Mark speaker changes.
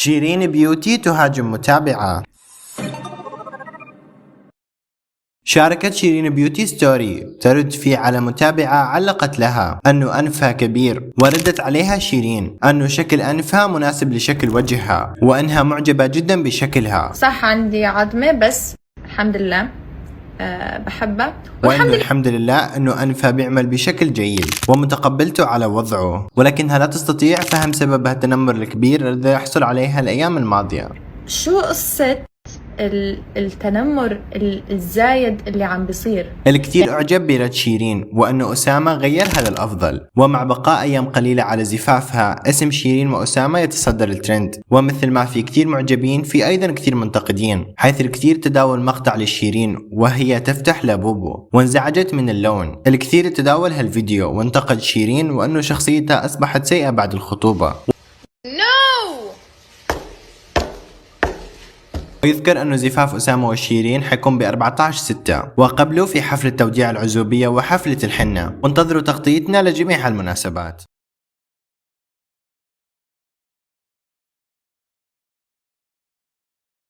Speaker 1: شيرين بيوتي تهاجم متابعة. شاركت شيرين بيوتي ستوري ترد فيه على متابعة علقت لها أنه أنفها كبير، وردت عليها شيرين أنه شكل أنفها مناسب لشكل وجهها وأنها معجبة جدا بشكلها.
Speaker 2: صح عندي عظمة بس الحمد لله بحبها،
Speaker 1: وأنه الحمد لله أنه أنفها بيعمل بشكل جيد ومتقبلته على وضعه، ولكنها لا تستطيع فهم سبب هالتنمر الكبير الذي يحصل عليها الأيام الماضية.
Speaker 2: شو قصة التنمر الزايد اللي عم بيصير؟
Speaker 1: الكثير أعجب برد شيرين وأنه أسامة غيرها للأفضل، ومع بقاء أيام قليلة على زفافها اسم شيرين وأسامة يتصدر الترند، ومثل ما في كثير معجبين في أيضا كثير منتقدين، حيث الكثير تداول مقطع لشيرين وهي تفتح لبوبو وانزعجت من اللون. الكثير تداول هالفيديو وانتقد شيرين وأنه شخصيتها أصبحت سيئة بعد الخطوبة. ويذكر أنه زفاف أسامة وشيرين حيكون ب 14/6، وقبله في حفلة توديع العزوبية وحفلة الحنة، وانتظروا تغطيتنا لجميع المناسبات.